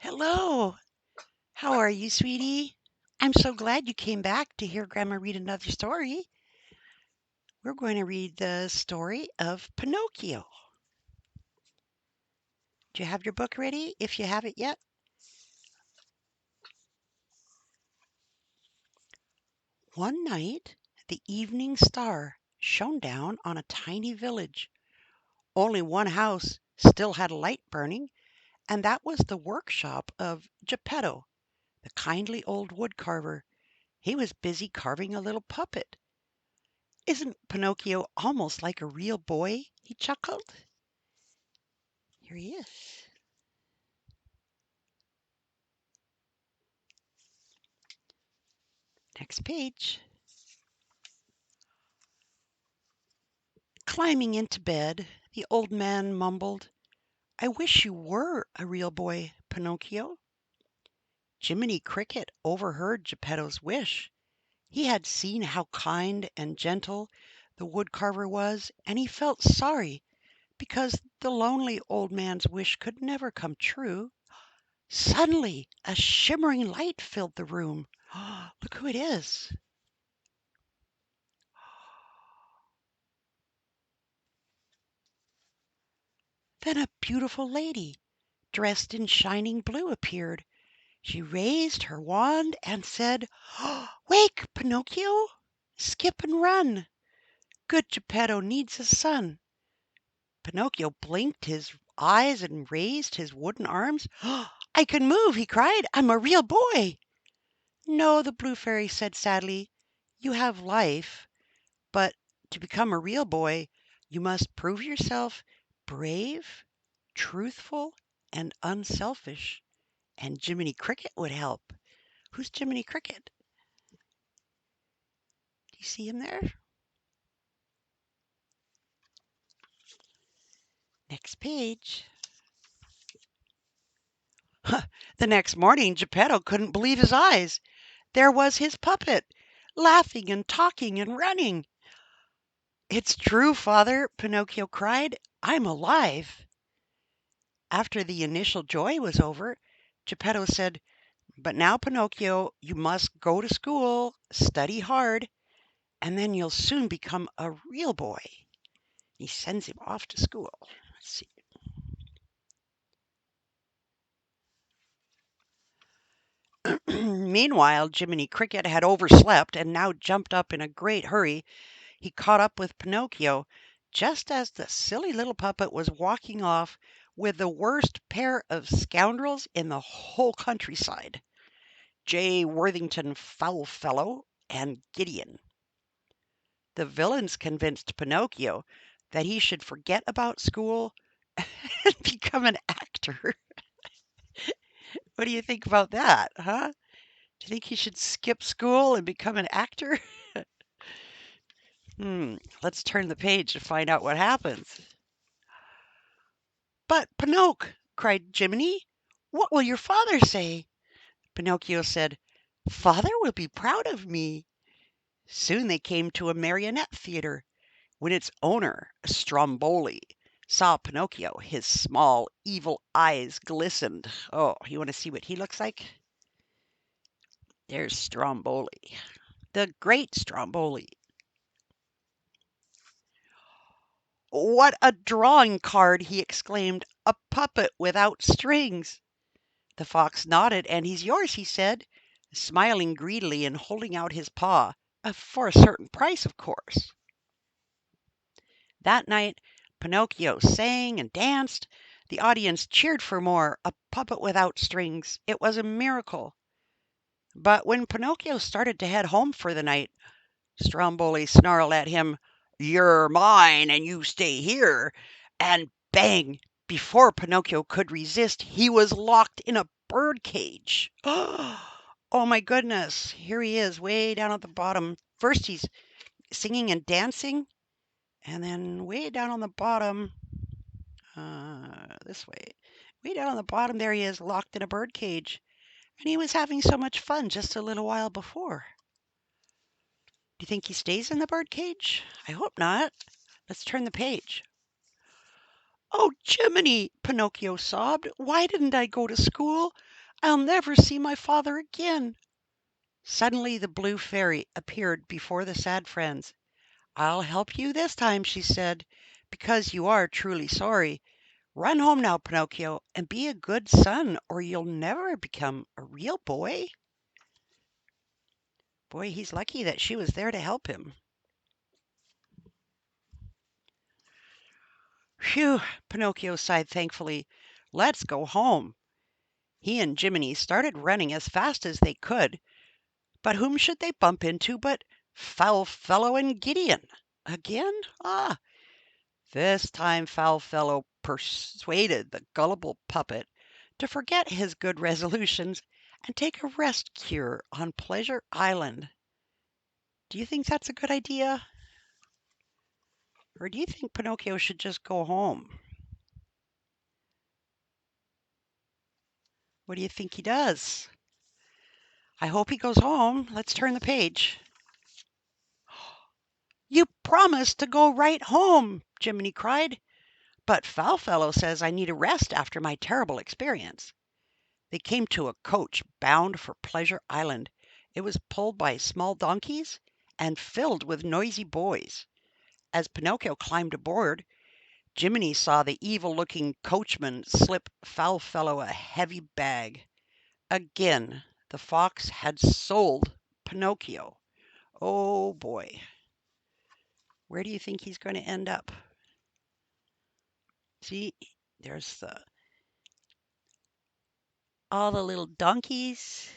Hello. How are you, sweetie? I'm so glad you came back to hear Grandma read another story. We're going to read the story of Pinocchio. Do you have your book ready if you haven't yet? One night, the evening star shone down on a tiny village. Only one house still had a light burning, and that was the workshop of Geppetto, the kindly old wood carver. He was busy carving a little puppet. "Isn't Pinocchio almost like a real boy?" he chuckled. Here he is. Next page. Climbing into bed, the old man mumbled, "I wish you were a real boy, Pinocchio." Jiminy Cricket overheard Geppetto's wish. He had seen how kind and gentle the wood carver was, and he felt sorry because the lonely old man's wish could never come true. Suddenly, a shimmering light filled the room. Look who it is. Then a beautiful lady, dressed in shining blue, appeared. She raised her wand and said, "Wake, Pinocchio! Skip and run! Good Geppetto needs a son." Pinocchio blinked his eyes and raised his wooden arms. "I can move!" he cried. "I'm a real boy!" "No," the blue fairy said sadly. "You have life, but to become a real boy, you must prove yourself brave, truthful, and unselfish. And Jiminy Cricket would help." Who's Jiminy Cricket? Do you see him there? Next page. The next morning, Geppetto couldn't believe his eyes. There was his puppet, laughing and talking and running. "It's true, Father," Pinocchio cried. "I'm alive." After the initial joy was over, Geppetto said, "But now, Pinocchio, you must go to school, study hard, and then you'll soon become a real boy." He sends him off to school. Let's see. Meanwhile, Jiminy Cricket had overslept and now jumped up in a great hurry. He caught up with Pinocchio just as the silly little puppet was walking off with the worst pair of scoundrels in the whole countryside, J. Worthington Foulfellow and Gideon. The villains convinced Pinocchio that he should forget about school and become an actor. What do you think about that, huh? Do you think he should skip school and become an actor? Let's turn the page to find out what happens. "But, Pinocchio," cried Jiminy, "what will your father say?" Pinocchio said, "Father will be proud of me." Soon they came to a marionette theater. When its owner, Stromboli, saw Pinocchio, his small, evil eyes glistened. Oh, you want to see what he looks like? There's Stromboli, the great Stromboli. "What a drawing card!" he exclaimed. "A puppet without strings." The fox nodded. "And he's yours," he said, smiling greedily and holding out his paw, "for a certain price, of course." That night Pinocchio sang and danced. The audience cheered for more. A puppet without strings. It was a miracle. But when Pinocchio started to head home for the night, Stromboli snarled at him, "You're mine and you stay here." And bang! Before Pinocchio could resist, he was locked in a bird cage. Oh my goodness. Here he is, way down at the bottom. First he's singing and dancing, and then way down on the bottom, this way, way down on the bottom there he is, locked in a bird cage. And he was having so much fun just a little while before. Do you think he stays in the bird cage? I hope not. Let's turn the page. "Oh, Jiminy!" Pinocchio sobbed. "Why didn't I go to school? I'll never see my father again." Suddenly the blue fairy appeared before the sad friends. "I'll help you this time," she said, "because you are truly sorry. Run home now, Pinocchio, and be a good son, or you'll never become a real boy." Boy, he's lucky that she was there to help him. Phew, Pinocchio sighed thankfully. Let's go home. He and Jiminy started running as fast as they could, but whom should they bump into but Foul Fellow and Gideon? Again? Ah, this time Foul Fellow persuaded the gullible puppet to forget his good resolutions and take a rest cure on Pleasure Island. Do you think that's a good idea? Or do you think Pinocchio should just go home? What do you think he does? I hope he goes home. Let's turn the page. "You promised to go right home!" Jiminy cried. "But Foul Fellow says I need a rest after my terrible experience." They came to a coach bound for Pleasure Island. It was pulled by small donkeys and filled with noisy boys. As Pinocchio climbed aboard, Jiminy saw the evil-looking coachman slip Foul Fellow a heavy bag. Again, the fox had sold Pinocchio. Oh boy. Where do you think he's going to end up? See, there's all the little donkeys,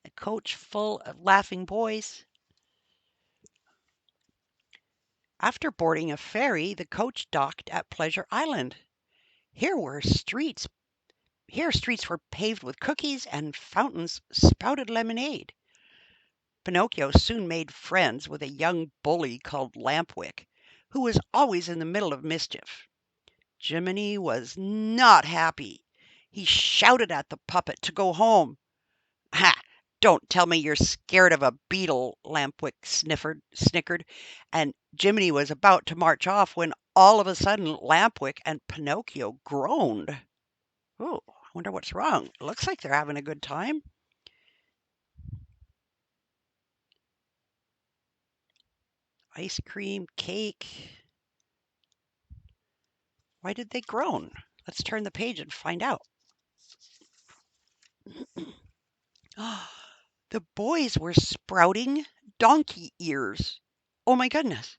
a coach full of laughing boys. After boarding a ferry, the coach docked at Pleasure Island. Here were streets. Here streets were paved with cookies and fountains spouted lemonade. Pinocchio soon made friends with a young bully called Lampwick, who was always in the middle of mischief. Jiminy was not happy. He shouted at the puppet to go home. "Ha! Don't tell me you're scared of a beetle," Lampwick snickered, and Jiminy was about to march off when all of a sudden Lampwick and Pinocchio groaned. "Oh, I wonder what's wrong. It looks like they're having a good time." Ice cream, cake. Why did they groan? Let's turn the page and find out. The boys were sprouting donkey ears. Oh my goodness.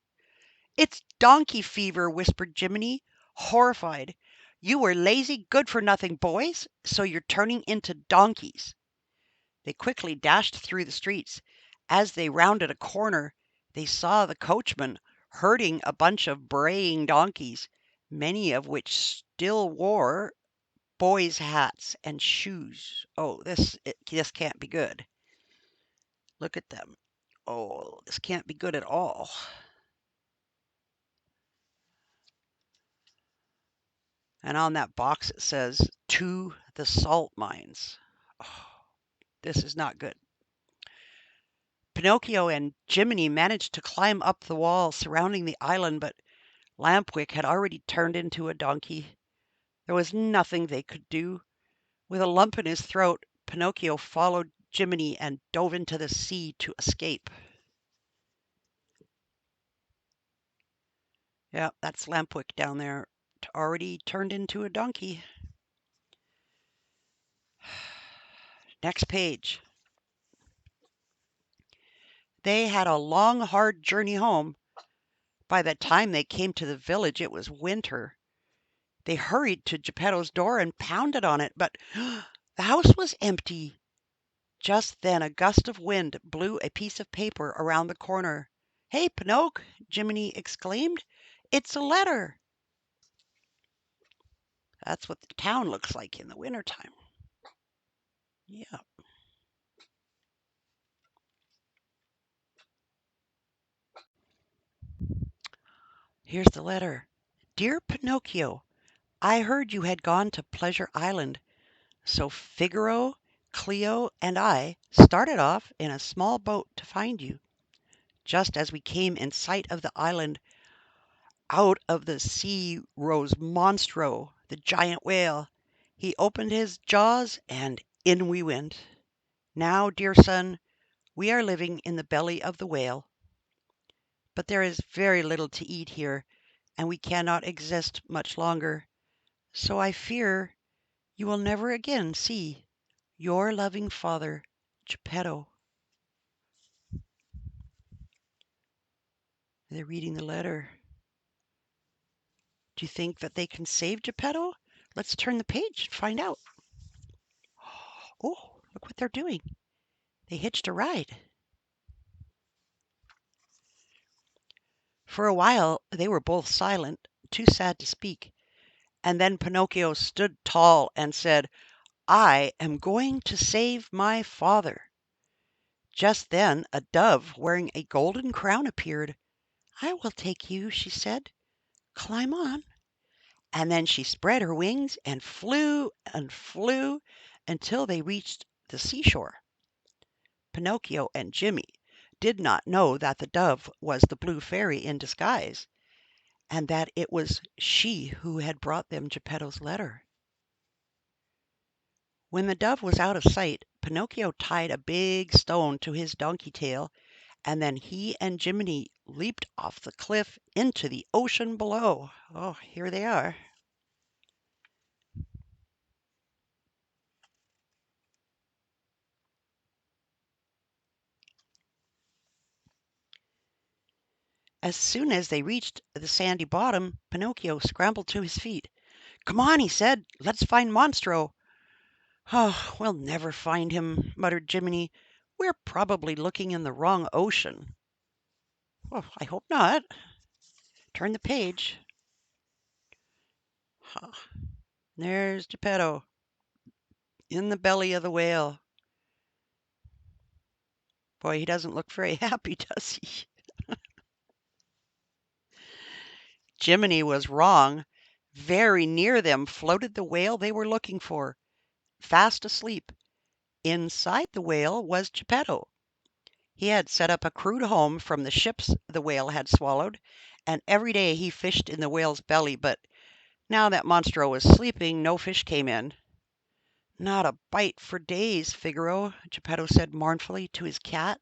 "It's donkey fever," whispered Jiminy, horrified. "You were lazy, good-for-nothing boys, so you're turning into donkeys." They quickly dashed through the streets. As they rounded a corner, they saw the coachman herding a bunch of braying donkeys, many of which still wore boys' hats and shoes. Oh, this can't be good. Look at them. Oh, this can't be good at all. And on that box it says, "To the salt mines." Oh, this is not good. Pinocchio and Jiminy managed to climb up the wall surrounding the island, but Lampwick had already turned into a donkey. There was nothing they could do. With a lump in his throat, Pinocchio followed Jiminy and dove into the sea to escape. Yeah, that's Lampwick down there, already turned into a donkey. Next page. They had a long, hard journey home. By the time they came to the village, it was winter. They hurried to Geppetto's door and pounded on it, but the house was empty. Just then a gust of wind blew a piece of paper around the corner. "Hey, Pinocchio!" Jiminy exclaimed. "It's a letter." That's what the town looks like in the wintertime. Yeah. Here's the letter. "Dear Pinocchio, I heard you had gone to Pleasure Island, so Figaro, Cleo, and I started off in a small boat to find you. Just as we came in sight of the island, Out of the sea rose Monstro, the giant whale. He opened his jaws, and in we went. Now, dear son, we are living in the belly of the whale, but there is very little to eat here, and we cannot exist much longer. So I fear you will never again see your loving father, Geppetto. They're reading the letter. Do you think that they can save Geppetto? Let's turn the page and find out. Oh, look what they're doing. They hitched a ride. For a while they were both silent, too sad to speak, and then Pinocchio stood tall and said, "I am going to save my father." Just then a dove wearing a golden crown appeared. "I will take you," she said. "Climb on." And then she spread her wings and flew until they reached the seashore. Pinocchio and Jimmy did not know that the dove was the blue fairy in disguise, and that it was she who had brought them Geppetto's letter. When the dove was out of sight, Pinocchio tied a big stone to his donkey tail, and then he and Jiminy leaped off the cliff into the ocean below. Oh, here they are. As soon as they reached the sandy bottom, Pinocchio scrambled to his feet. "Come on," he said. "Let's find Monstro." "Oh, we'll never find him," muttered Jiminy. "We're probably looking in the wrong ocean." "Well, I hope not." Turn the page. Huh. There's Geppetto in the belly of the whale. Boy, he doesn't look very happy, does he? Jiminy was wrong. Very near them floated the whale they were looking for, fast asleep. Inside the whale was Geppetto. He had set up a crude home from the ships the whale had swallowed, and every day he fished in the whale's belly, but now that Monstro was sleeping, no fish came in. "Not a bite for days, Figaro," Geppetto said mournfully to his cat.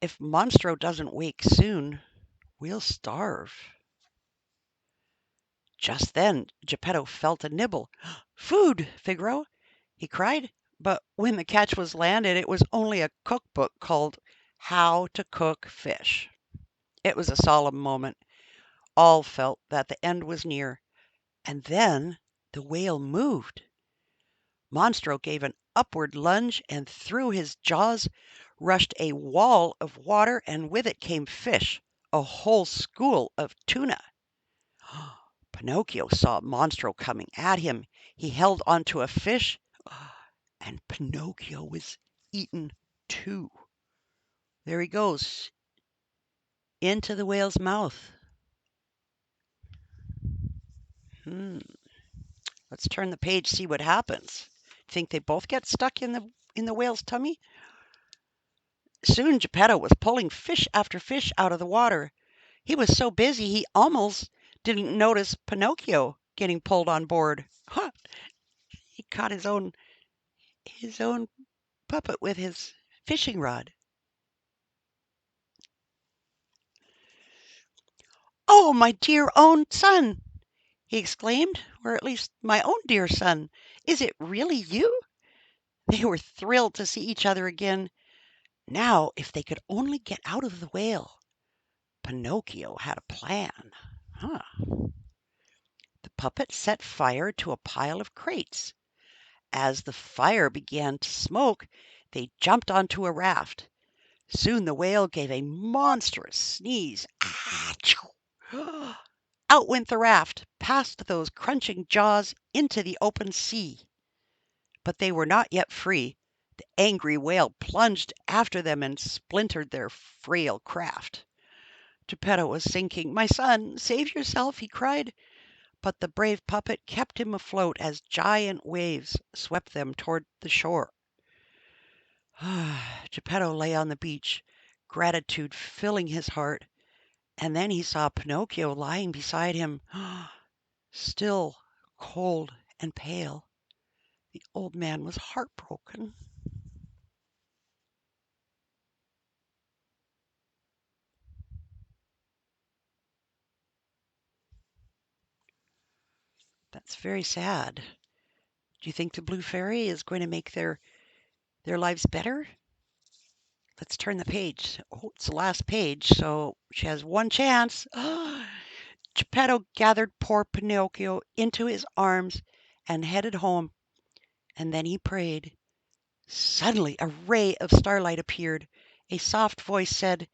"If Monstro doesn't wake soon, we'll starve." Just then Geppetto felt a nibble. "Food, Figaro!" he cried. But when the catch was landed, it was only a cookbook called How to Cook Fish. It was a solemn moment. All felt that the end was near. And then the whale moved. Monstro gave an upward lunge, and through his jaws rushed a wall of water, and with it came fish, a whole school of tuna. Pinocchio saw Monstro coming at him. He held onto a fish, and Pinocchio was eaten too. There he goes, into the whale's mouth. Hmm. Let's turn the page, see what happens. Think they both get stuck in the whale's tummy? Soon Geppetto was pulling fish after fish out of the water. He was so busy he almost didn't notice Pinocchio getting pulled on board. Huh, he caught his own puppet with his fishing rod. "Oh, my dear own son!" he exclaimed, "or at least my own dear son. Is it really you?" They were thrilled to see each other again. Now, if they could only get out of the whale. Pinocchio had a plan. Huh. The puppet set fire to a pile of crates. As the fire began to smoke, they jumped onto a raft. Soon the whale gave a monstrous sneeze. Achoo! Out went the raft, past those crunching jaws, into the open sea. But they were not yet free. The angry whale plunged after them and splintered their frail craft. Geppetto was sinking. "My son, save yourself!" he cried. But the brave puppet kept him afloat as giant waves swept them toward the shore. Geppetto lay on the beach, gratitude filling his heart. And then he saw Pinocchio lying beside him, still, cold, and pale. The old man was heartbroken. That's very sad. Do you think the blue fairy is going to make their lives better? Let's turn the page. Oh, it's the last page, so she has one chance. Geppetto gathered poor Pinocchio into his arms and headed home, and then he prayed. Suddenly a ray of starlight appeared. A soft voice said,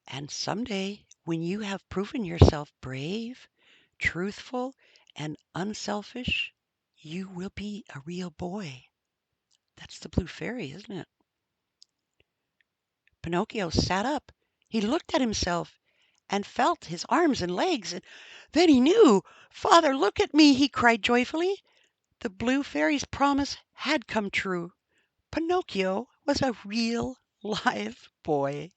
"And someday, when you have proven yourself brave, truthful, and unselfish, you will be a real boy." That's the blue fairy, isn't it? Pinocchio sat up. He looked at himself and felt his arms and legs, and then he knew. "Father, look at me!" he cried joyfully. The blue fairy's promise had come true. Pinocchio was a real live boy.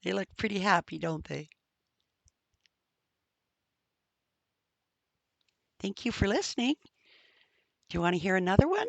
They look pretty happy, don't they? Thank you for listening. Do you want to hear another one?